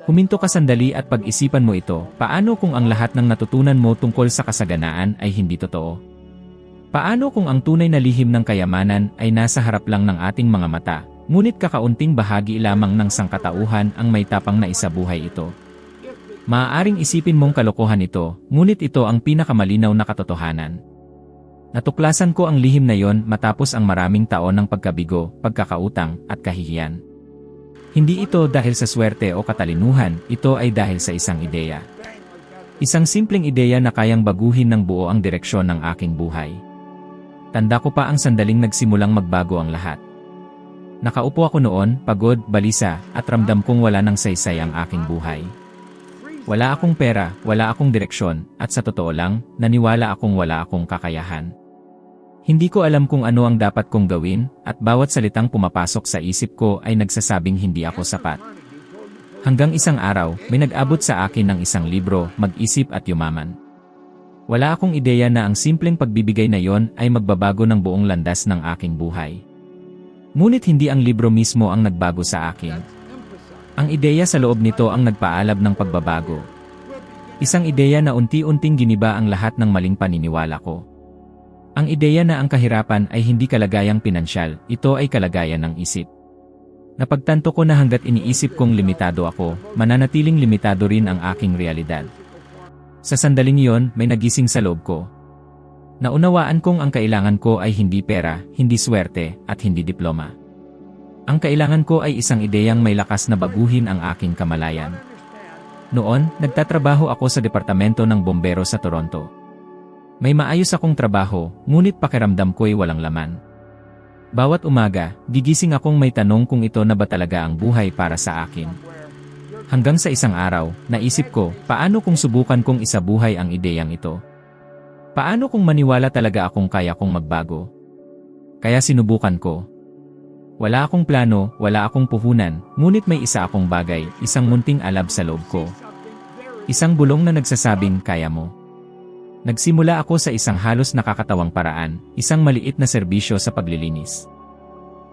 Huminto ka sandali at pag-isipan mo ito, paano kung ang lahat ng natutunan mo tungkol sa kasaganaan ay hindi totoo? Paano kung ang tunay na lihim ng kayamanan ay nasa harap lang ng ating mga mata, ngunit kakaunting bahagi lamang ng sangkatauhan ang may tapang na isabuhay ito? Maaaring isipin mong kalokohan ito, ngunit ito ang pinakamalinaw na katotohanan. Natuklasan ko ang lihim na yon matapos ang maraming taon ng pagkabigo, pagkakautang, at kahihiyan. Hindi ito dahil sa swerte o katalinuhan, ito ay dahil sa isang ideya. Isang simpleng ideya na kayang baguhin ng buo ang direksyon ng aking buhay. Tanda ko pa ang sandaling nagsimulang magbago ang lahat. Nakaupo ako noon, pagod, balisa, at ramdam kong wala nang saysay ang aking buhay. Wala akong pera, wala akong direksyon, at sa totoo lang, naniwala akong wala akong kakayahan. Hindi ko alam kung ano ang dapat kong gawin, at bawat salitang pumapasok sa isip ko ay nagsasabing hindi ako sapat. Hanggang isang araw, may nag-abot sa akin ng isang libro, Mag-isip at Yumaman. Wala akong ideya na ang simpleng pagbibigay na yon ay magbabago ng buong landas ng aking buhay. Ngunit hindi ang libro mismo ang nagbago sa akin. Ang ideya sa loob nito ang nagpaalab ng pagbabago. Isang ideya na unti-unting giniba ang lahat ng maling paniniwala ko. Ang ideya na ang kahirapan ay hindi kalagayang pinansyal, ito ay kalagayan ng isip. Napagtanto ko na hanggat iniisip kong limitado ako, mananatiling limitado rin ang aking realidad. Sa sandaling iyon, may nagising sa loob ko. Naunawaan kong ang kailangan ko ay hindi pera, hindi swerte, at hindi diploma. Ang kailangan ko ay isang ideyang may lakas na baguhin ang aking kamalayan. Noon, nagtatrabaho ako sa departamento ng bombero sa Toronto. May maayos akong trabaho, ngunit pakiramdam ko'y walang laman. Bawat umaga, gigising akong may tanong kung ito na ba talaga ang buhay para sa akin. Hanggang sa isang araw, naisip ko, paano kung subukan kong isabuhay ang ideyang ito? Paano kung maniwala talaga akong kaya kong magbago? Kaya sinubukan ko. Wala akong plano, wala akong puhunan, ngunit may isa akong bagay, isang munting alab sa loob ko. Isang bulong na nagsasabing, kaya mo. Nagsimula ako sa isang halos nakakatawang paraan, isang maliit na serbisyo sa paglilinis.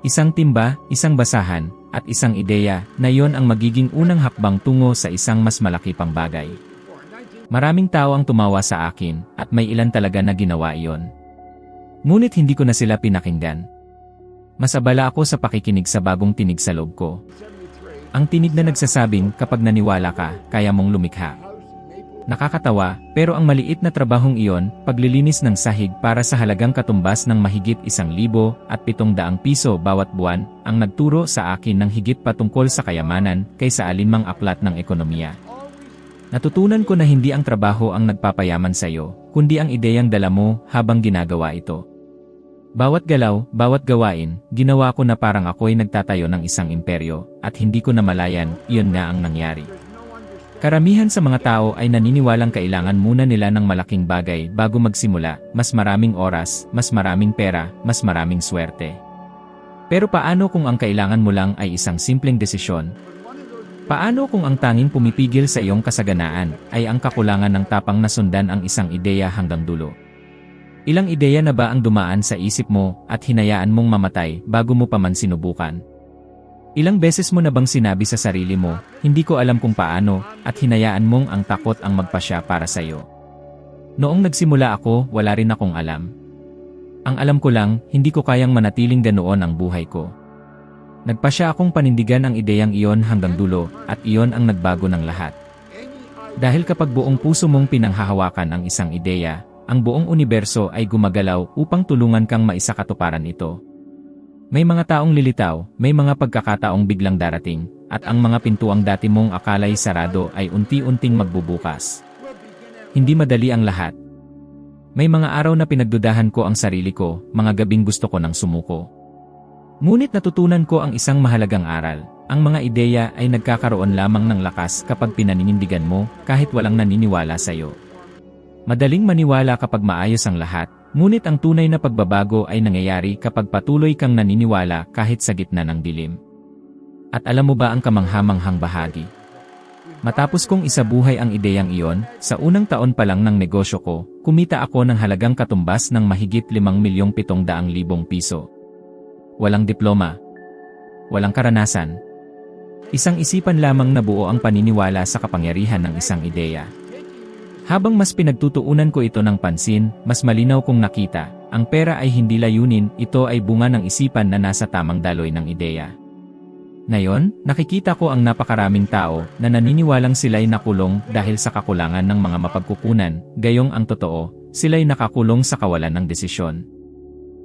Isang timba, isang basahan, at isang ideya na yon ang magiging unang hakbang tungo sa isang mas malaki pang bagay. Maraming tao ang tumawa sa akin, at may ilan talaga na ginawa iyon. Ngunit hindi ko na sila pinakinggan. Mas abala ako sa pakikinig sa bagong tinig sa loob ko. Ang tinig na nagsasabing kapag naniwala ka, kaya mong lumikha. Nakakatawa, pero ang maliit na trabahong iyon, paglilinis ng sahig para sa halagang katumbas ng mahigit 1,700 piso bawat buwan, ang nagturo sa akin ng higit patungkol sa kayamanan kaysa alinmang aklat ng ekonomiya. Natutunan ko na hindi ang trabaho ang nagpapayaman sa iyo, kundi ang ideyang dala mo habang ginagawa ito. Bawat galaw, bawat gawain, ginawa ko na parang ako'y nagtatayo ng isang imperyo, at hindi ko namalayan, iyon na ang nangyari. Karamihan sa mga tao ay naniniwalang kailangan muna nila ng malaking bagay bago magsimula, mas maraming oras, mas maraming pera, mas maraming swerte. Pero paano kung ang kailangan mo lang ay isang simpleng desisyon? Paano kung ang tanging pumipigil sa iyong kasaganaan ay ang kakulangan ng tapang na sundan ang isang ideya hanggang dulo? Ilang ideya na ba ang dumaan sa isip mo at hinayaan mong mamatay bago mo pa man sinubukan? Ilang beses mo na bang sinabi sa sarili mo, hindi ko alam kung paano, at hinayaan mong ang takot ang magpasya para sa iyo? Noong nagsimula ako, wala rin akong alam. Ang alam ko lang, hindi ko kayang manatiling ganoon ang buhay ko. Nagpasya akong panindigan ang ideyang iyon hanggang dulo, at iyon ang nagbago ng lahat. Dahil kapag buong puso mong pinanghahawakan ang isang ideya, ang buong universo ay gumagalaw upang tulungan kang maisakatuparan ito. May mga taong lilitaw, may mga pagkakataong biglang darating, at ang mga pintuang dati mong akala'y sarado ay unti-unting magbubukas. Hindi madali ang lahat. May mga araw na pinagdudahan ko ang sarili ko, mga gabing gusto ko nang sumuko. Ngunit natutunan ko ang isang mahalagang aral, ang mga ideya ay nagkakaroon lamang ng lakas kapag pinaninindigan mo, kahit walang naniniwala sa iyo. Madaling maniwala kapag maayos ang lahat, ngunit ang tunay na pagbabago ay nangyayari kapag patuloy kang naniniwala kahit sa gitna ng dilim. At alam mo ba ang kamanghamanghang bahagi? Matapos kong isabuhay ang ideyang iyon, sa unang taon pa lang ng negosyo ko, kumita ako ng halagang katumbas ng mahigit 5,700,000 piso. Walang diploma. Walang karanasan. Isang isipan lamang na buo ang paniniwala sa kapangyarihan ng isang ideya. Habang mas pinagtutuunan ko ito ng pansin, mas malinaw kong nakita, ang pera ay hindi layunin, ito ay bunga ng isipan na nasa tamang daloy ng ideya. Ngayon, nakikita ko ang napakaraming tao na naniniwalang sila'y nakulong dahil sa kakulangan ng mga mapagkukunan, gayong ang totoo, sila'y nakakulong sa kawalan ng desisyon.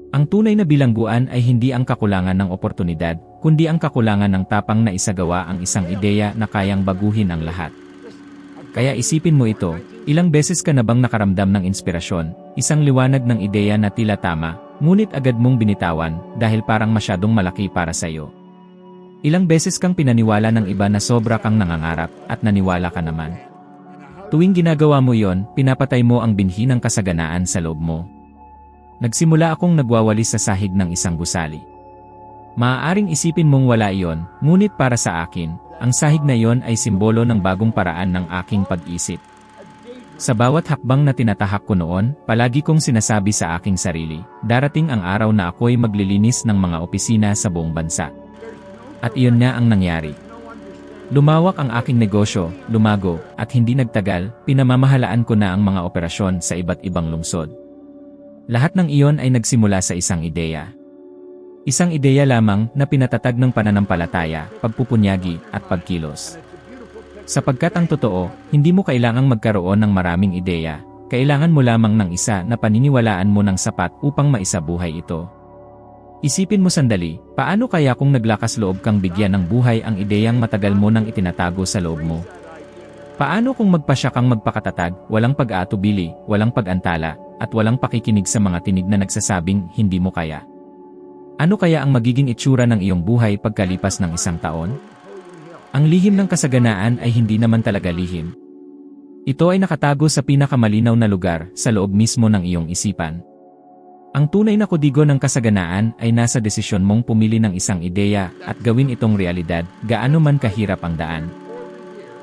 Ang tunay na bilangguan ay hindi ang kakulangan ng oportunidad, kundi ang kakulangan ng tapang na isagawa ang isang ideya na kayang baguhin ang lahat. Kaya isipin mo ito, ilang beses ka na bang nakaramdam ng inspirasyon, isang liwanag ng ideya na tila tama, ngunit agad mong binitawan dahil parang masyadong malaki para sa iyo. Ilang beses kang pinaniwala ng iba na sobra kang nangangarap at naniwala ka naman. Tuwing ginagawa mo yon, pinapatay mo ang binhi ng kasaganaan sa loob mo. Nagsimula akong nagwawalis sa sahig ng isang gusali. Maaaring isipin mong wala iyon, ngunit para sa akin, ang sahig na iyon ay simbolo ng bagong paraan ng aking pag-isip. Sa bawat hakbang na tinatahak ko noon, palagi kong sinasabi sa aking sarili, darating ang araw na ako'y maglilinis ng mga opisina sa buong bansa. At iyon nga ang nangyari. Lumawak ang aking negosyo, lumago, at hindi nagtagal, pinamamahalaan ko na ang mga operasyon sa iba't ibang lungsod. Lahat ng iyon ay nagsimula sa isang ideya. Isang ideya lamang na pinatatag ng pananampalataya, pagpupunyagi, at pagkilos. Sapagkat ang totoo, hindi mo kailangang magkaroon ng maraming ideya, kailangan mo lamang ng isa na paniniwalaan mo ng sapat upang maisabuhay ito. Isipin mo sandali, paano kaya kung naglakas loob kang bigyan ng buhay ang ideyang matagal mo nang itinatago sa loob mo? Paano kung magpasya kang magpakatatag, walang pag-aatubili, walang pag-antala, at walang pakikinig sa mga tinig na nagsasabing hindi mo kaya? Ano kaya ang magiging itsura ng iyong buhay pagkalipas ng isang taon? Ang lihim ng kasaganaan ay hindi naman talaga lihim. Ito ay nakatago sa pinakamalinaw na lugar, sa loob mismo ng iyong isipan. Ang tunay na kodigo ng kasaganaan ay nasa desisyon mong pumili ng isang ideya at gawin itong realidad, gaano man kahirap ang daan.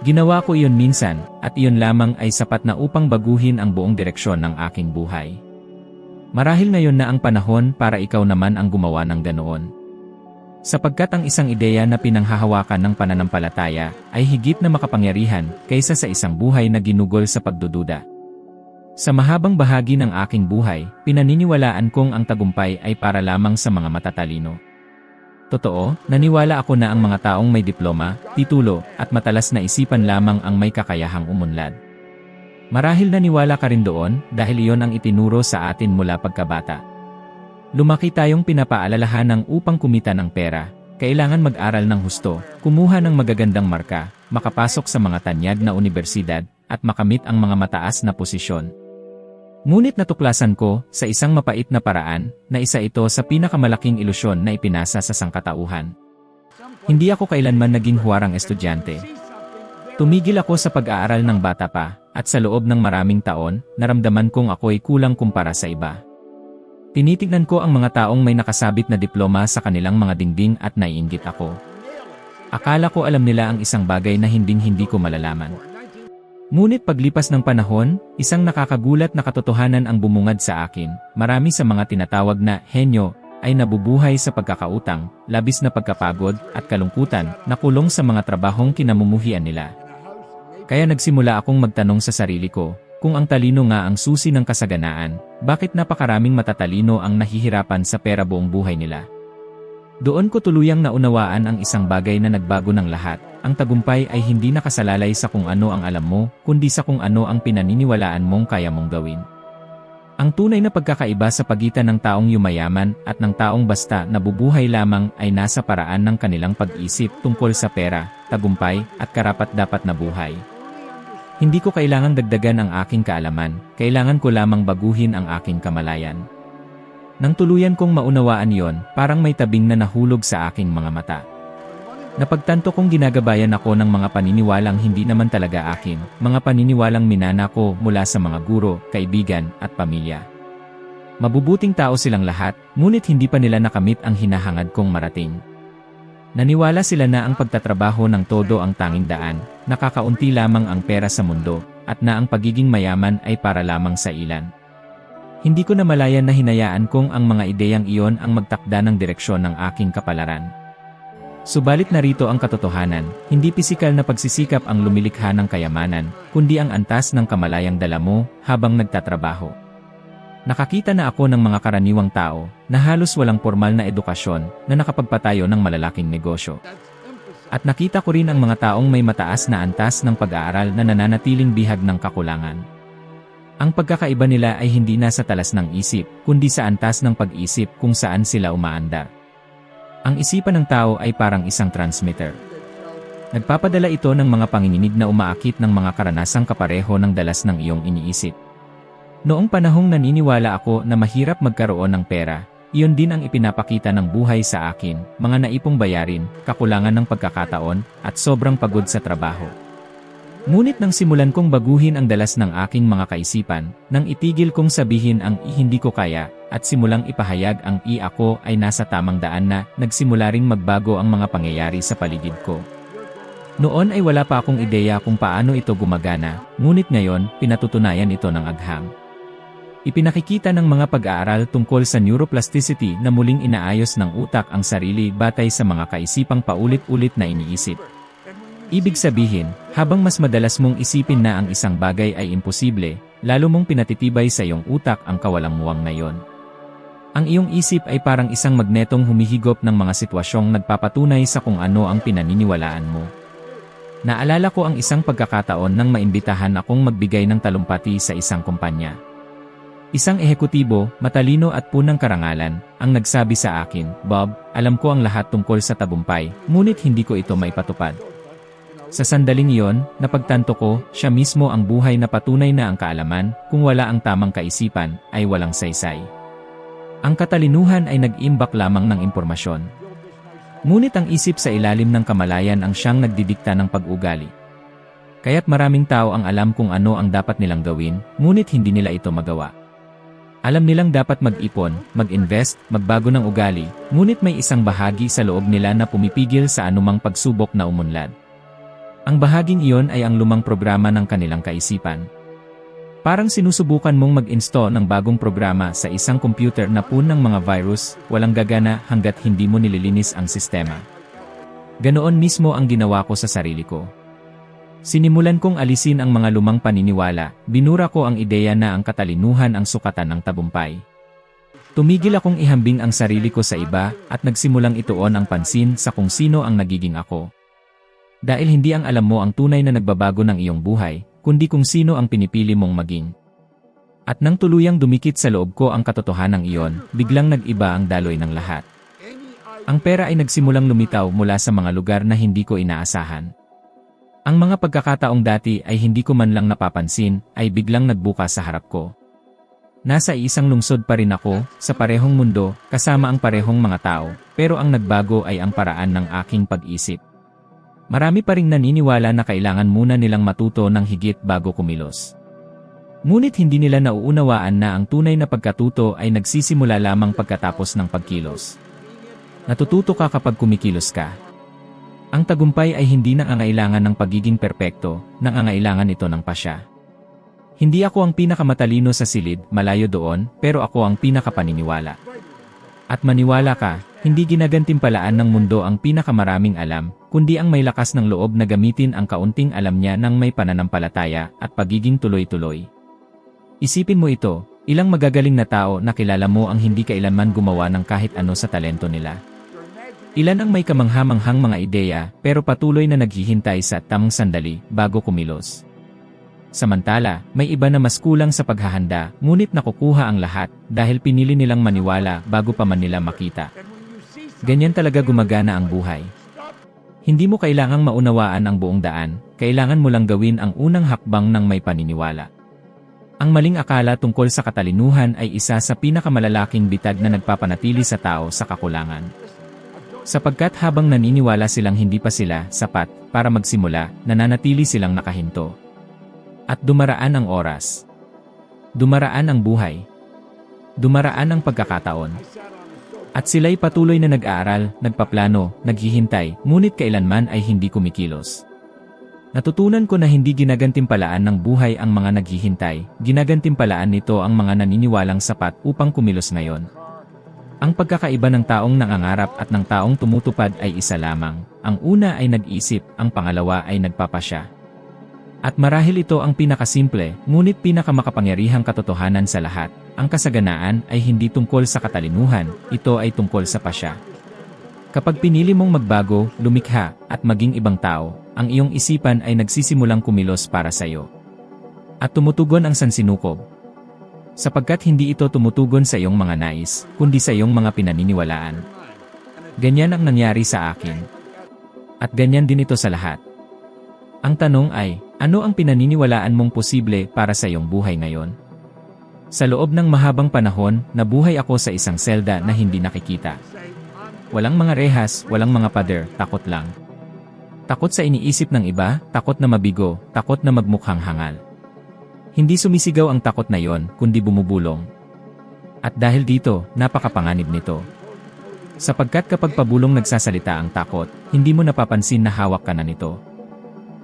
Ginawa ko iyon minsan, at iyon lamang ay sapat na upang baguhin ang buong direksyon ng aking buhay. Marahil ngayon na ang panahon para ikaw naman ang gumawa ng ganoon. Sapagkat ang isang ideya na pinanghahawakan ng pananampalataya ay higit na makapangyarihan kaysa sa isang buhay na ginugol sa pagdududa. Sa mahabang bahagi ng aking buhay, pinaniniwalaan kong ang tagumpay ay para lamang sa mga matatalino. Totoo, naniwala ako na ang mga taong may diploma, titulo, at matalas na isipan lamang ang may kakayahang umunlad. Marahil naniwala ka rin doon dahil iyon ang itinuro sa atin mula pagkabata. Lumaki tayong pinapaalalahanan upang kumita ng pera, kailangan mag-aral ng husto, kumuha ng magagandang marka, makapasok sa mga tanyag na unibersidad, at makamit ang mga mataas na posisyon. Ngunit natuklasan ko, sa isang mapait na paraan, na isa ito sa pinakamalaking ilusyon na ipinasa sa sangkatauhan. Hindi ako kailanman naging huwarang estudyante. Tumigil ako sa pag-aaral ng bata pa, at sa loob ng maraming taon, naramdaman kong ako'y kulang kumpara sa iba. Tinitignan ko ang mga taong may nakasabit na diploma sa kanilang mga dingding at naiinggit ako. Akala ko alam nila ang isang bagay na hinding-hindi ko malalaman. Ngunit paglipas ng panahon, isang nakakagulat na katotohanan ang bumungad sa akin. Marami sa mga tinatawag na henyo ay nabubuhay sa pagkakautang, labis na pagkapagod, at kalungkutan, na kulong sa mga trabahong kinamumuhian nila. Kaya nagsimula akong magtanong sa sarili ko, kung ang talino nga ang susi ng kasaganaan, bakit napakaraming matatalino ang nahihirapan sa pera buong buhay nila? Doon ko tuluyang naunawaan ang isang bagay na nagbago ng lahat. Ang tagumpay ay hindi nakasalalay sa kung ano ang alam mo, kundi sa kung ano ang pinaniniwalaan mong kaya mong gawin. Ang tunay na pagkakaiba sa pagitan ng taong yumayaman at ng taong basta nabubuhay lamang ay nasa paraan ng kanilang pag-isip tungkol sa pera, tagumpay, at karapat-dapat na buhay. Hindi ko kailangang dagdagan ang aking kaalaman, kailangan ko lamang baguhin ang aking kamalayan. Nang tuluyan kong maunawaan yon, parang may tabing na nahulog sa aking mga mata. Napagtanto kong ginagabayan ako ng mga paniniwalang hindi naman talaga akin, mga paniniwalang minana ko mula sa mga guro, kaibigan, at pamilya. Mabubuting tao silang lahat, ngunit hindi pa nila nakamit ang hinahangad kong marating. Naniwala sila na ang pagtatrabaho ng todo ang tanging daan, nakakaunti lamang ang pera sa mundo, at na ang pagiging mayaman ay para lamang sa ilan. Hindi ko namalayan na hinayaan kong ang mga ideyang iyon ang magtakda ng direksyon ng aking kapalaran. Subalit narito ang katotohanan, hindi pisikal na pagsisikap ang lumilikha ng kayamanan, kundi ang antas ng kamalayang dala mo habang nagtatrabaho. Nakakita na ako ng mga karaniwang tao na halos walang formal na edukasyon na nakapagpatayo ng malalaking negosyo. At nakita ko rin ang mga taong may mataas na antas ng pag-aaral na nananatiling bihag ng kakulangan. Ang pagkakaiba nila ay hindi nasa talas ng isip, kundi sa antas ng pag-isip kung saan sila umaandar. Ang isipan ng tao ay parang isang transmitter. Nagpapadala ito ng mga panginginig na umaakit ng mga karanasang kapareho ng dalas ng iyong iniisip. Noong panahong naniniwala ako na mahirap magkaroon ng pera, iyon din ang ipinapakita ng buhay sa akin, mga naipong bayarin, kakulangan ng pagkakataon, at sobrang pagod sa trabaho. Ngunit nang simulan kong baguhin ang dalas ng aking mga kaisipan, nang itigil kong sabihin ang hindi ko kaya, at simulang ipahayag ang ako ay nasa tamang daan na, nagsimula ring magbago ang mga pangyayari sa paligid ko. Noon ay wala pa akong ideya kung paano ito gumagana, ngunit ngayon, pinatutunayan ito ng agham. Ipinakikita ng mga pag-aaral tungkol sa neuroplasticity na muling inaayos ng utak ang sarili batay sa mga kaisipang paulit-ulit na iniisip. Ibig sabihin, habang mas madalas mong isipin na ang isang bagay ay imposible, lalo mong pinatitibay sa iyong utak ang kawalang-muwang na yon. Ang iyong isip ay parang isang magnetong humihigop ng mga sitwasyong nagpapatunay sa kung ano ang pinaniniwalaan mo. Naalala ko ang isang pagkakataon nang maimbitahan akong magbigay ng talumpati sa isang kumpanya. Isang ehekutibo, matalino at punang karangalan, ang nagsabi sa akin, "Bob, alam ko ang lahat tungkol sa tagumpay, ngunit hindi ko ito maipatupad." Sa sandaling iyon, napagtanto ko, siya mismo ang buhay na patunay na ang kaalaman, kung wala ang tamang kaisipan, ay walang saysay. Ang katalinuhan ay nag-imbak lamang ng impormasyon. Ngunit ang isip sa ilalim ng kamalayan ang siyang nagdidikta ng pag-ugali. Kaya't maraming tao ang alam kung ano ang dapat nilang gawin, ngunit hindi nila ito magawa. Alam nilang dapat mag-ipon, mag-invest, magbago ng ugali, ngunit may isang bahagi sa loob nila na pumipigil sa anumang pagsubok na umunlad. Ang bahaging iyon ay ang lumang programa ng kanilang kaisipan. Parang sinusubukan mong mag-install ng bagong programa sa isang computer na puno ng mga virus, walang gagana hanggat hindi mo nililinis ang sistema. Ganoon mismo ang ginawa ko sa sarili ko. Sinimulan kong alisin ang mga lumang paniniwala, binura ko ang ideya na ang katalinuhan ang sukatan ng tagumpay. Tumigil akong ihambing ang sarili ko sa iba, at nagsimulang ituon ang pansin sa kung sino ang nagiging ako. Dahil hindi ang alam mo ang tunay na nagbabago ng iyong buhay, kundi kung sino ang pinipili mong maging. At nang tuluyang dumikit sa loob ko ang katotohanan iyon, biglang nag-iba ang daloy ng lahat. Ang pera ay nagsimulang lumitaw mula sa mga lugar na hindi ko inaasahan. Ang mga pagkakataong dati ay hindi ko man lang napapansin, ay biglang nagbukas sa harap ko. Nasa isang lungsod pa rin ako, sa parehong mundo, kasama ang parehong mga tao, pero ang nagbago ay ang paraan ng aking pag-isip. Marami pa ring naniniwala na kailangan muna nilang matuto ng higit bago kumilos. Ngunit hindi nila nauunawaan na ang tunay na pagkatuto ay nagsisimula lamang pagkatapos ng pagkilos. Natututo ka kapag kumikilos ka. Ang tagumpay ay hindi nangangailangan ng pagiging perpekto, nangangailangan ito ng pasya. Hindi ako ang pinakamatalino sa silid, malayo doon, pero ako ang pinakapaniniwala. At maniwala ka, hindi ginagantimpalaan ng mundo ang pinakamaraming alam, kundi ang may lakas ng loob na gamitin ang kaunting alam niya ng may pananampalataya at pagiging tuloy-tuloy. Isipin mo ito, ilang magagaling na tao na kilala mo ang hindi kailanman gumawa ng kahit ano sa talento nila. Ilan ang may kamangha-manghang mga ideya pero patuloy na naghihintay sa tamang sandali bago kumilos. Samantala, may iba na mas kulang sa paghahanda, ngunit nakukuha ang lahat dahil pinili nilang maniwala bago pa man nila makita. Ganyan talaga gumagana ang buhay. Hindi mo kailangang maunawaan ang buong daan, kailangan mo lang gawin ang unang hakbang ng may paniniwala. Ang maling akala tungkol sa katalinuhan ay isa sa pinakamalalaking bitag na nagpapanatili sa tao sa kakulangan. Sapagkat habang naniniwala silang hindi pa sila sapat para magsimula, nananatili silang nakahinto. At dumaraan ang oras. Dumaraan ang buhay. Dumaraan ang pagkakataon. At sila'y patuloy na nag-aaral, nagpaplano, naghihintay, ngunit kailanman ay hindi kumikilos. Natutunan ko na hindi ginagantimpalaan ng buhay ang mga naghihintay, ginagantimpalaan nito ang mga naniniwalang sapat upang kumilos ngayon. Ang pagkakaiba ng taong nangangarap at ng taong tumutupad ay isa lamang. Ang una ay nag-isip, ang pangalawa ay nagpapasya. At marahil ito ang pinakasimple, ngunit pinakamakapangyarihang katotohanan sa lahat. Ang kasaganaan ay hindi tungkol sa katalinuhan, ito ay tungkol sa pasya. Kapag pinili mong magbago, lumikha, at maging ibang tao, ang iyong isipan ay nagsisimulang kumilos para sa iyo. At tumutugon ang sansinukob. Sapagkat hindi ito tumutugon sa iyong mga nais, kundi sa iyong mga pinaniniwalaan. Ganyan ang nangyari sa akin. At ganyan din ito sa lahat. Ang tanong ay, ano ang pinaniniwalaan mong posible para sa iyong buhay ngayon? Sa loob ng mahabang panahon, nabuhay ako sa isang selda na hindi nakikita. Walang mga rehas, walang mga pader, takot lang. Takot sa iniisip ng iba, takot na mabigo, takot na magmukhang hangal. Hindi sumisigaw ang takot na yon, kundi bumubulong. At dahil dito, napakapanganib nito. Sapagkat kapag pabulong nagsasalita ang takot, hindi mo napapansin na hawak ka na nito.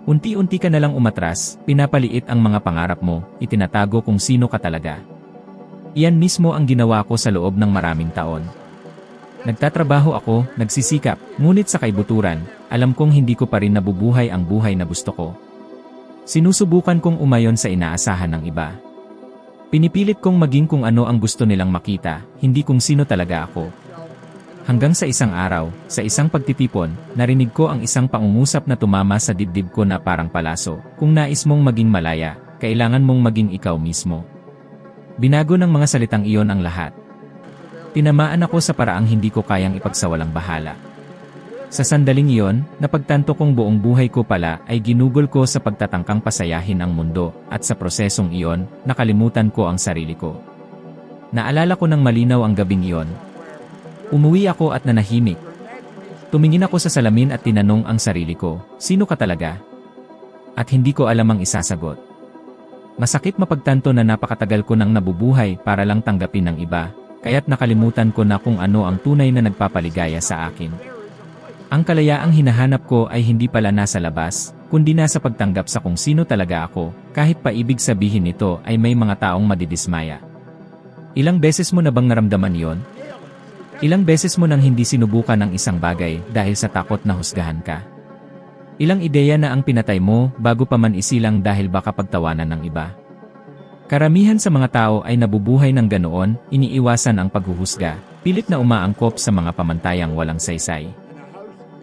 Unti-unti ka na lang umatras, pinapaliit ang mga pangarap mo, itinatago kung sino ka talaga. Iyan mismo ang ginawa ko sa loob ng maraming taon. Nagtatrabaho ako, nagsisikap, ngunit sa kaibuturan, alam kong hindi ko pa rin nabubuhay ang buhay na gusto ko. Sinusubukan kong umayon sa inaasahan ng iba. Pinipilit kong maging kung ano ang gusto nilang makita, hindi kung sino talaga ako. Hanggang sa isang araw, sa isang pagtitipon, narinig ko ang isang pangungusap na tumama sa dibdib ko na parang palaso. Kung nais mong maging malaya, kailangan mong maging ikaw mismo. Binago ng mga salitang iyon ang lahat. Tinamaan ako sa paraang hindi ko kayang ipagsawalang bahala. Sa sandaling iyon, napagtanto kong buong buhay ko pala ay ginugol ko sa pagtatangkang pasayahin ang mundo, at sa prosesong iyon, nakalimutan ko ang sarili ko. Naalala ko ng malinaw ang gabing iyon. Umuwi ako at nanahimik. Tumingin ako sa salamin at tinanong ang sarili ko, sino ka talaga? At hindi ko alam ang isasagot. Masakit mapagtanto na napakatagal ko nang nabubuhay para lang tanggapin ng iba, kaya't nakalimutan ko na kung ano ang tunay na nagpapaligaya sa akin. Ang kalayaang hinahanap ko ay hindi pala nasa labas, kundi nasa pagtanggap sa kung sino talaga ako, kahit pa ibig sabihin nito ay may mga taong madidismaya. Ilang beses mo na bang naramdaman yon? Ilang beses mo nang hindi sinubukan ang isang bagay dahil sa takot na husgahan ka? Ilang ideya na ang pinatay mo bago pa man isilang dahil baka pagtawanan ng iba? Karamihan sa mga tao ay nabubuhay ng ganoon, iniiwasan ang paghuhusga, pilit na umaangkop sa mga pamantayang walang saysay.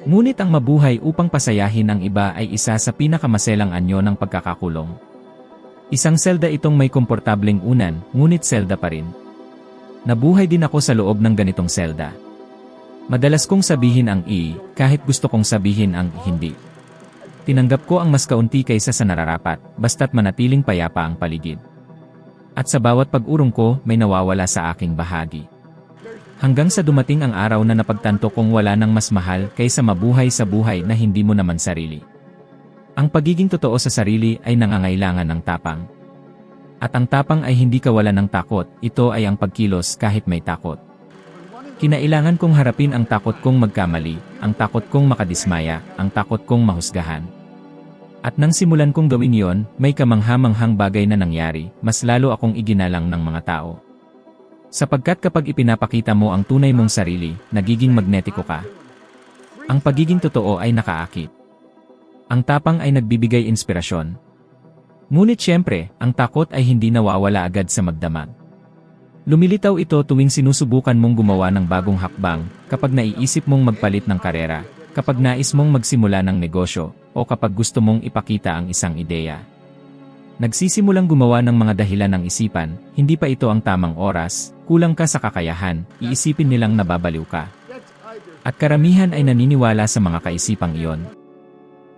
Ngunit ang mabuhay upang pasayahin ang iba ay isa sa pinakamaselang anyo ng pagkakakulong. Isang selda itong may komportableng unan, ngunit selda pa rin. Nabuhay din ako sa loob ng ganitong selda. Madalas kong sabihin ang kahit gusto kong sabihin ang hindi. Tinanggap ko ang mas kaunti kaysa sa nararapat, basta't manatiling payapa ang paligid. At sa bawat pag-urong ko, may nawawala sa aking bahagi. Hanggang sa dumating ang araw na napagtanto kong wala nang mas mahal kaysa mabuhay sa buhay na hindi mo naman sarili. Ang pagiging totoo sa sarili ay nangangailangan ng tapang. At ang tapang ay hindi kawalan ng takot, ito ay ang pagkilos kahit may takot. Kinailangan kong harapin ang takot kong magkamali, ang takot kong makadismaya, ang takot kong mahusgahan. At nang simulan kong gawin yon, may kamangha-manghang bagay na nangyari, mas lalo akong iginalang ng mga tao. Sapagkat kapag ipinapakita mo ang tunay mong sarili, nagiging magnetiko ka. Ang pagiging totoo ay nakaakit. Ang tapang ay nagbibigay inspirasyon. Ngunit siyempre, ang takot ay hindi nawawala agad sa magdamag. Lumilitaw ito tuwing sinusubukan mong gumawa ng bagong hakbang, kapag naiisip mong magpalit ng karera, kapag nais mong magsimula ng negosyo, o kapag gusto mong ipakita ang isang ideya. Nagsisimulang gumawa ng mga dahilan ng isipan, hindi pa ito ang tamang oras, kulang ka sa kakayahan, iisipin nilang nababaliw ka. At karamihan ay naniniwala sa mga kaisipang iyon.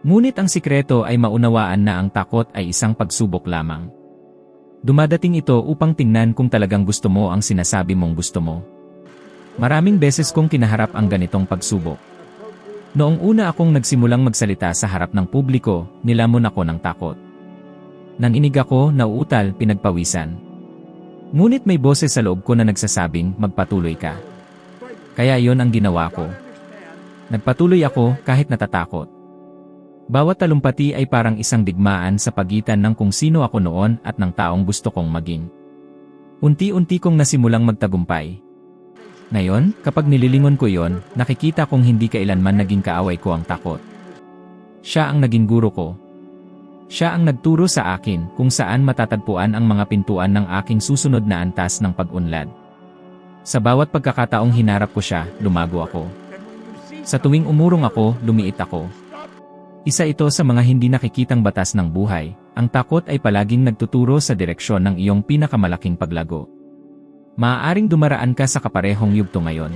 Ngunit ang sikreto ay maunawaan na ang takot ay isang pagsubok lamang. Dumadating ito upang tingnan kung talagang gusto mo ang sinasabi mong gusto mo. Maraming beses kong kinaharap ang ganitong pagsubok. Noong una akong nagsimulang magsalita sa harap ng publiko, nilamon ako ng takot. Nanginig ako, nauutal, pinagpawisan. Ngunit may boses sa loob ko na nagsasabing, magpatuloy ka. Kaya yon ang ginawa ko. Nagpatuloy ako kahit natatakot. Bawat talumpati ay parang isang digmaan sa pagitan ng kung sino ako noon at ng taong gusto kong maging. Unti-unti kong nasimulang magtagumpay. Ngayon, kapag nililingon ko yon, nakikita kong hindi kailanman naging kaaway ko ang takot. Siya ang naging guro ko. Siya ang nagturo sa akin kung saan matatagpuan ang mga pintuan ng aking susunod na antas ng pag-unlad. Sa bawat pagkakataong hinarap ko siya, lumago ako. Sa tuwing umurong ako, lumiit ako. Isa ito sa mga hindi nakikitang batas ng buhay. Ang takot ay palaging nagtuturo sa direksyon ng iyong pinakamalaking paglago. Maaaring dumaraan ka sa kaparehong yugto ngayon.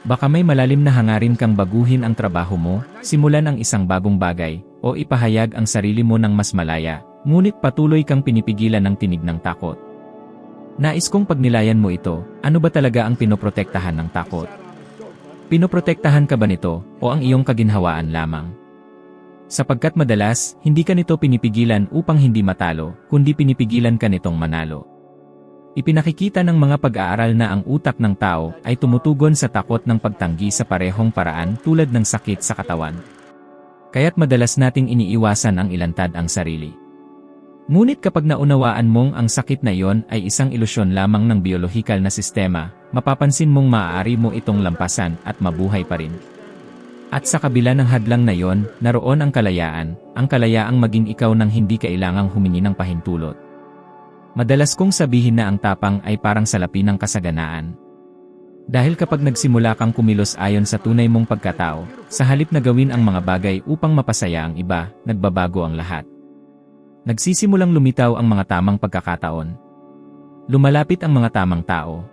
Baka may malalim na hangarin kang baguhin ang trabaho mo, simulan ang isang bagong bagay, o ipahayag ang sarili mo ng mas malaya, ngunit patuloy kang pinipigilan ng tinig ng takot. Nais kong pagnilayan mo ito, ano ba talaga ang pinoprotektahan ng takot? Pinoprotektahan ka ba nito, o ang iyong kaginhawaan lamang? Sapagkat madalas, hindi ka nito pinipigilan upang hindi matalo, kundi pinipigilan ka nitong manalo. Ipinakikita ng mga pag-aaral na ang utak ng tao ay tumutugon sa takot ng pagtanggi sa parehong paraan tulad ng sakit sa katawan. Kaya't madalas nating iniiwasan ang ilantad ang sarili. Ngunit kapag naunawaan mong ang sakit na iyon ay isang ilusyon lamang ng biolohikal na sistema, mapapansin mong maaari mo itong lampasan at mabuhay pa rin. At sa kabila ng hadlang na iyon, naroon ang kalayaang maging ikaw nang hindi kailangang humingi ng pahintulot. Madalas kong sabihin na ang tapang ay parang salapi ng kasaganaan. Dahil kapag nagsimula kang kumilos ayon sa tunay mong pagkatao, sa halip na gawin ang mga bagay upang mapasaya ang iba, nagbabago ang lahat. Nagsisimulang lumitaw ang mga tamang pagkakataon. Lumalapit ang mga tamang tao.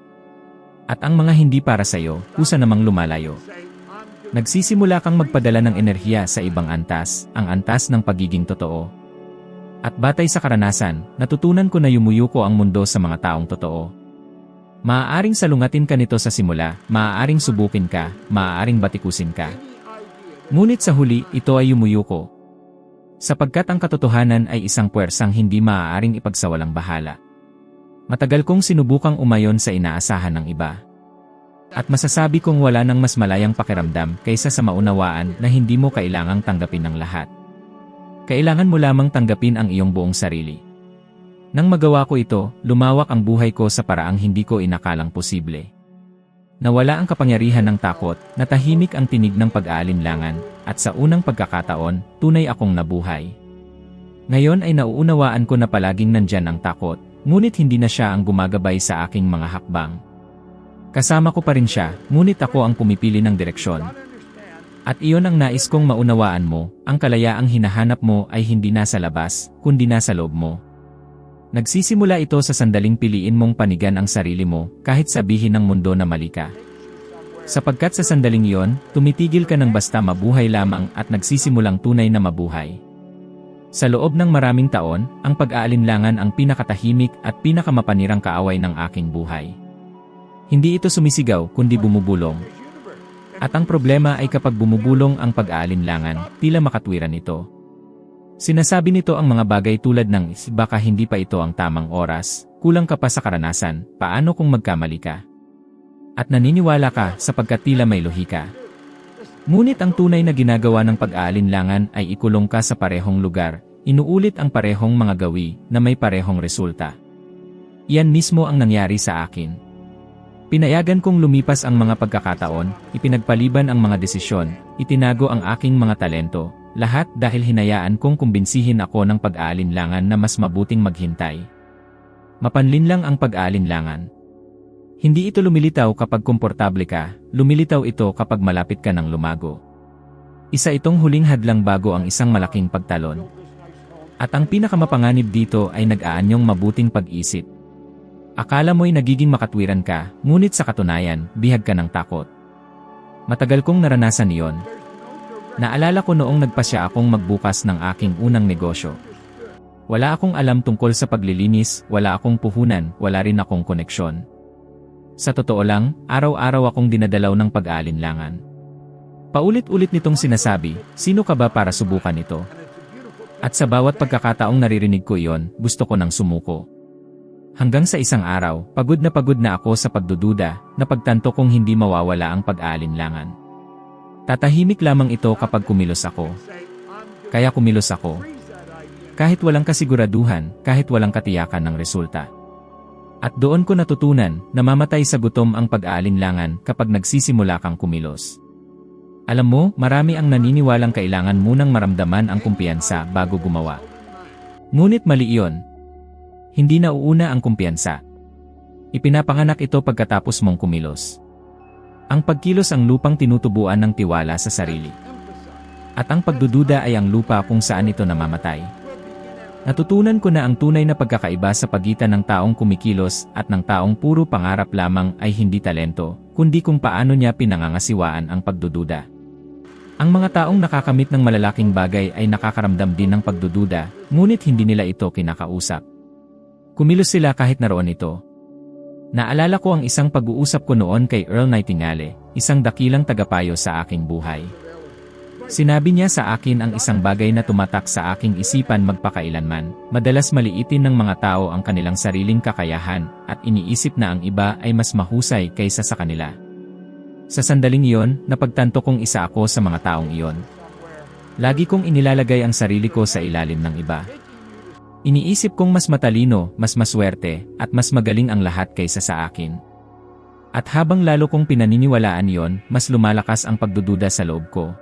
At ang mga hindi para sa'yo, kusa namang lumalayo. Nagsisimula kang magpadala ng enerhiya sa ibang antas, ang antas ng pagiging totoo. At batay sa karanasan, natutunan ko na yumuyuko ang mundo sa mga taong totoo. Maaaring salungatin ka nito sa simula, maaaring subukin ka, maaaring batikusin ka. Ngunit sa huli, ito ay yumuyuko. Sapagkat ang katotohanan ay isang puwersang hindi maaaring ipagsawalang bahala. Matagal kong sinubukang umayon sa inaasahan ng iba. At masasabi kong wala nang mas malayang pakiramdam kaysa sa maunawaan na hindi mo kailangang tanggapin ng lahat. Kailangan mo lamang tanggapin ang iyong buong sarili. Nang magawa ko ito, lumawak ang buhay ko sa paraang hindi ko inakalang posible. Nawala ang kapangyarihan ng takot, natahimik ang tinig ng pag-aalinlangan, at sa unang pagkakataon, tunay akong nabuhay. Ngayon ay nauunawaan ko na palaging nandyan ang takot, ngunit hindi na siya ang gumagabay sa aking mga hakbang. Kasama ko pa rin siya, ngunit ako ang pumipili ng direksyon. At iyon ang nais kong maunawaan mo, ang kalayaang hinahanap mo ay hindi nasa labas, kundi nasa loob mo. Nagsisimula ito sa sandaling piliin mong panigan ang sarili mo, kahit sabihin ng mundo na mali ka. Sapagkat sa sandaling iyon, tumitigil ka ng basta mabuhay lamang at nagsisimulang tunay na mabuhay. Sa loob ng maraming taon, ang pag-aalinlangan ang pinakatahimik at pinakamapanirang kaaway ng aking buhay. Hindi ito sumisigaw, kundi bumubulong. At ang problema ay kapag bumubulong ang pag-aalinlangan, tila makatwiran ito. Sinasabi nito ang mga bagay tulad ng, baka hindi pa ito ang tamang oras, kulang ka pa sa karanasan, paano kung magkamali ka? At naniniwala ka sapagkat tila may lohika. Ngunit ang tunay na ginagawa ng pag-aalinlangan ay ikulong ka sa parehong lugar, inuulit ang parehong mga gawi na may parehong resulta. Iyan mismo ang nangyari sa akin. Pinayagan kong lumipas ang mga pagkakataon, ipinagpaliban ang mga desisyon, itinago ang aking mga talento, lahat dahil hinayaan kong kumbinsihin ako ng pag-aalinlangan na mas mabuting maghintay. Mapanlin lang ang pag-aalinlangan. Hindi ito lumilitaw kapag komportable ka, lumilitaw ito kapag malapit ka ng lumago. Isa itong huling hadlang bago ang isang malaking pagtalon. At ang pinakamapanganib dito ay nag-aanyong mabuting pag-isip. Akala mo'y nagiging makatwiran ka, ngunit sa katunayan, bihag ka ng takot. Matagal kong naranasan iyon. Naalala ko noong nagpasya akong magbukas ng aking unang negosyo. Wala akong alam tungkol sa paglilinis, wala akong puhunan, wala rin akong koneksyon. Sa totoo lang, araw-araw akong dinadalaw ng pag-aalinlangan. Paulit-ulit nitong sinasabi, sino ka ba para subukan ito? At sa bawat pagkakataong naririnig ko iyon, gusto ko nang sumuko. Hanggang sa isang araw, pagod na ako sa pagdududa, napagtanto kong hindi mawawala ang pag-aalinlangan. Tatahimik lamang ito kapag kumilos ako. Kaya kumilos ako. Kahit walang kasiguraduhan, kahit walang katiyakan ng resulta. At doon ko natutunan, namamatay sa gutom ang pag-aalinlangan kapag nagsisimula kang kumilos. Alam mo, marami ang naniniwalang kailangan munang maramdaman ang kumpiyansa bago gumawa. Ngunit mali iyon. Hindi nauuna ang kumpiyansa. Ipinapanganak ito pagkatapos mong kumilos. Ang pagkilos ang lupang tinutubuan ng tiwala sa sarili. At ang pagdududa ay ang lupa kung saan ito namamatay. Natutunan ko na ang tunay na pagkakaiba sa pagitan ng taong kumikilos at ng taong puro pangarap lamang ay hindi talento, kundi kung paano niya pinangangasiwaan ang pagdududa. Ang mga taong nakakamit ng malalaking bagay ay nakakaramdam din ng pagdududa, ngunit hindi nila ito kinakausap. Kumilos sila kahit naroon ito. Naalala ko ang isang pag-uusap ko noon kay Earl Nightingale, isang dakilang tagapayo sa aking buhay. Sinabi niya sa akin ang isang bagay na tumatak sa aking isipan magpakailanman. Madalas maliitin ng mga tao ang kanilang sariling kakayahan at iniisip na ang iba ay mas mahusay kaysa sa kanila. Sa sandaling iyon, napagtanto kong isa ako sa mga taong iyon. Lagi kong inilalagay ang sarili ko sa ilalim ng iba. Iniisip kong mas matalino, mas maswerte, at mas magaling ang lahat kaysa sa akin. At habang lalo kong pinaniniwalaan iyon, mas lumalakas ang pagdududa sa loob ko.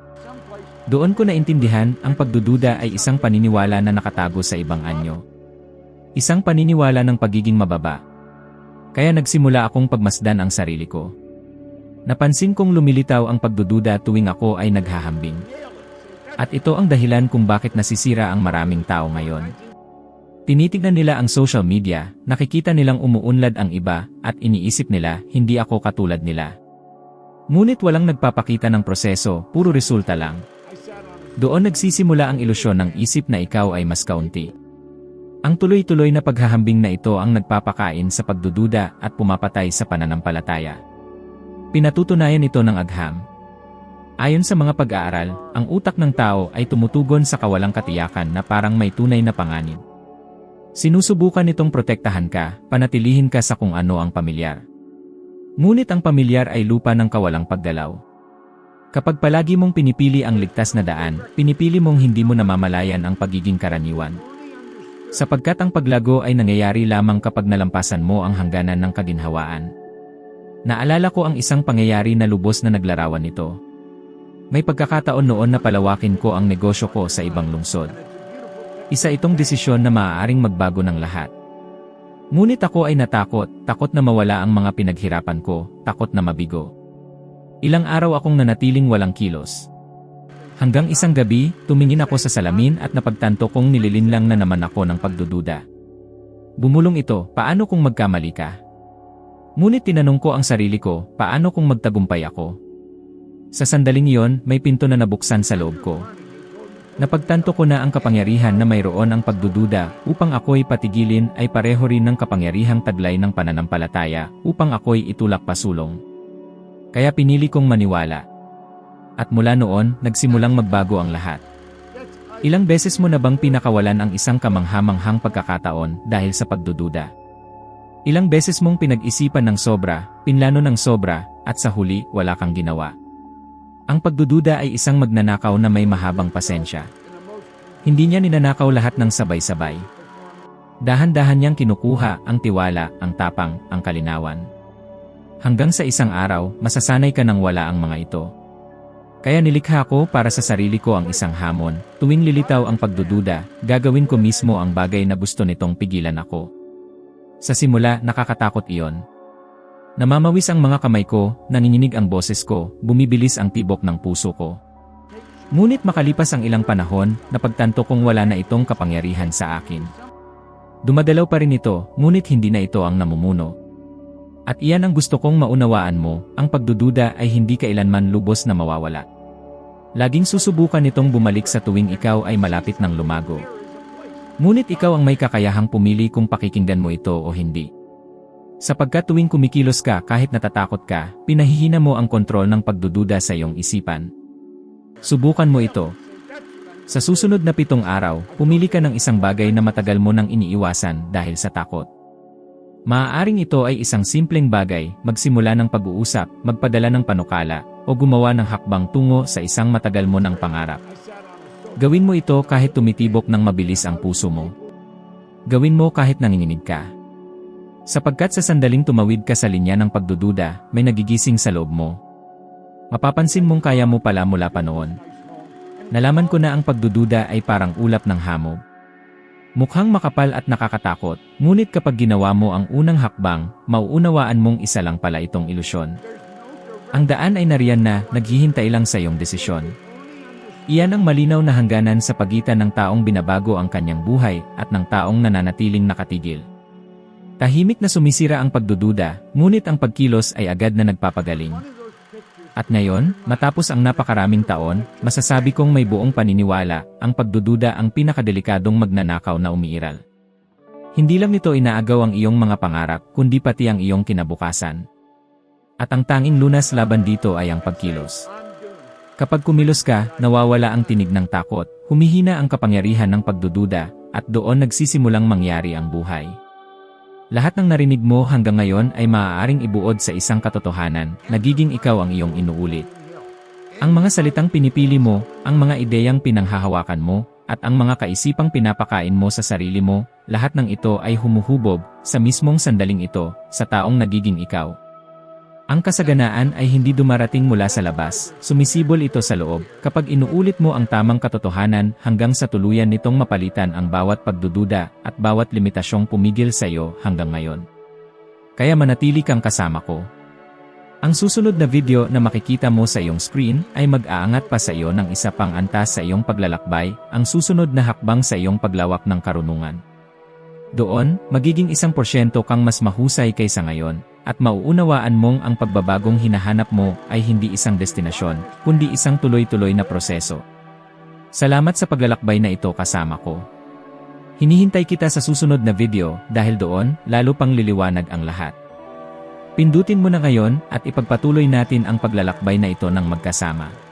Doon ko naintindihan, ang pagdududa ay isang paniniwala na nakatago sa ibang anyo. Isang paniniwala ng pagiging mababa. Kaya nagsimula akong pagmasdan ang sarili ko. Napansin kong lumilitaw ang pagdududa tuwing ako ay naghahambing. At ito ang dahilan kung bakit nasisira ang maraming tao ngayon. Tinitignan nila ang social media, nakikita nilang umuunlad ang iba, at iniisip nila, hindi ako katulad nila. Ngunit walang nagpapakita ng proseso, puro resulta lang. Doon nagsisimula ang ilusyon ng isip na ikaw ay mas kaunti. Ang tuloy-tuloy na paghahambing na ito ang nagpapakain sa pagdududa at pumapatay sa pananampalataya. Pinatutunayan ito ng agham. Ayon sa mga pag-aaral, ang utak ng tao ay tumutugon sa kawalang katiyakan na parang may tunay na panganib. Sinusubukan nitong protektahan ka, panatilihin ka sa kung ano ang pamilyar. Ngunit ang pamilyar ay lupa ng kawalang pagdalaw. Kapag palagi mong pinipili ang ligtas na daan, pinipili mong hindi mo namamalayan ang pagiging karaniwan. Sapagkat ang paglago ay nangyayari lamang kapag nalampasan mo ang hangganan ng kaginhawaan. Naalala ko ang isang pangyayari na lubos na naglarawan nito. May pagkakataon noon na palawakin ko ang negosyo ko sa ibang lungsod. Isa itong desisyon na maaaring magbago ng lahat. Ngunit ako ay natakot, takot na mawala ang mga pinaghirapan ko, takot na mabigo. Ilang araw akong nanatiling walang kilos. Hanggang isang gabi, tumingin ako sa salamin at napagtanto kong nililinlang na naman ako ng pagdududa. Bumulong ito, paano kung magkamali ka? Ngunit tinanong ko ang sarili ko, paano kung magtagumpay ako? Sa sandaling iyon, may pinto na nabuksan sa loob ko. Napagtanto ko na ang kapangyarihan na mayroon ang pagdududa upang ako'y patigilin ay pareho rin ng kapangyarihang taglay ng pananampalataya upang ako'y itulak pasulong. Kaya pinili kong maniwala. At mula noon, nagsimulang magbago ang lahat. Ilang beses mo na bang pinakawalan ang isang kamanghamanghang pagkakataon dahil sa pagdududa? Ilang beses mong pinag-isipan ng sobra, pinlano ng sobra, at sa huli, wala kang ginawa. Ang pagdududa ay isang magnanakaw na may mahabang pasensya. Hindi niya ninanakaw lahat ng sabay-sabay. Dahan-dahan niyang kinukuha ang tiwala, ang tapang, ang kalinawan. Hanggang sa isang araw, masasanay ka nang wala ang mga ito. Kaya nilikha ko para sa sarili ko ang isang hamon, tuwing lilitaw ang pagdududa, gagawin ko mismo ang bagay na gusto nitong pigilan ako. Sa simula, nakakatakot iyon. Namamawis ang mga kamay ko, nanginginig ang boses ko, bumibilis ang tibok ng puso ko. Ngunit makalipas ang ilang panahon, napagtanto kong wala na itong kapangyarihan sa akin. Dumadalaw pa rin ito, ngunit hindi na ito ang namumuno. At iyan ang gusto kong maunawaan mo, ang pagdududa ay hindi kailanman lubos na mawawala. Laging susubukan nitong bumalik sa tuwing ikaw ay malapit ng lumago. Ngunit ikaw ang may kakayahang pumili kung pakikinggan mo ito o hindi. Sapagkat tuwing kumikilos ka kahit natatakot ka, pinahihina mo ang kontrol ng pagdududa sa iyong isipan. Subukan mo ito. Sa susunod na 7 araw, pumili ka ng isang bagay na matagal mo nang iniiwasan dahil sa takot. Maaaring ito ay isang simpleng bagay, magsimula ng pag-uusap, magpadala ng panukala, o gumawa ng hakbang tungo sa isang matagal mo ng pangarap. Gawin mo ito kahit tumitibok ng mabilis ang puso mo. Gawin mo kahit nanginginig ka. Sapagkat sa sandaling tumawid ka sa linya ng pagdududa, may nagigising sa loob mo. Mapapansin mong kaya mo pala mula pa noon. Nalaman ko na ang pagdududa ay parang ulap ng hamog. Mukhang makapal at nakakatakot, ngunit kapag ginawa mo ang unang hakbang, mauunawaan mong isa lang pala itong ilusyon. Ang daan ay nariyan na, naghihintay lang sa iyong desisyon. Iyan ang malinaw na hangganan sa pagitan ng taong binabago ang kanyang buhay at ng taong nananatiling nakatigil. Tahimik na sumisira ang pagdududa, ngunit ang pagkilos ay agad na nagpapagaling. At ngayon, matapos ang napakaraming taon, masasabi kong may buong paniniwala, ang pagdududa ang pinakadelikadong magnanakaw na umiiral. Hindi lang nito inaagaw ang iyong mga pangarap, kundi pati ang iyong kinabukasan. At ang tanging lunas laban dito ay ang pagkilos. Kapag kumilos ka, nawawala ang tinig ng takot, humihina ang kapangyarihan ng pagdududa, at doon nagsisimulang mangyari ang buhay. Lahat ng narinig mo hanggang ngayon ay maaaring ibuod sa isang katotohanan, nagiging ikaw ang iyong inuulit. Ang mga salitang pinipili mo, ang mga ideyang pinanghahawakan mo, at ang mga kaisipang pinapakain mo sa sarili mo, lahat ng ito ay humuhubog, sa mismong sandaling ito, sa taong nagiging ikaw. Ang kasaganaan ay hindi dumarating mula sa labas, sumisibol ito sa loob, kapag inuulit mo ang tamang katotohanan hanggang sa tuluyan nitong mapalitan ang bawat pagdududa at bawat limitasyong pumigil sa iyo hanggang ngayon. Kaya manatili kang kasama ko. Ang susunod na video na makikita mo sa iyong screen ay mag-aangat pa sa iyo ng isa pang antas sa iyong paglalakbay, ang susunod na hakbang sa iyong paglawak ng karunungan. Doon, magiging 1% kang mas mahusay kaysa ngayon. At mauunawaan mong ang pagbabagong hinahanap mo ay hindi isang destinasyon, kundi isang tuloy-tuloy na proseso. Salamat sa paglalakbay na ito kasama ko. Hinihintay kita sa susunod na video dahil doon, lalo pang liliwanag ang lahat. Pindutin mo na ngayon at ipagpatuloy natin ang paglalakbay na ito ng magkasama.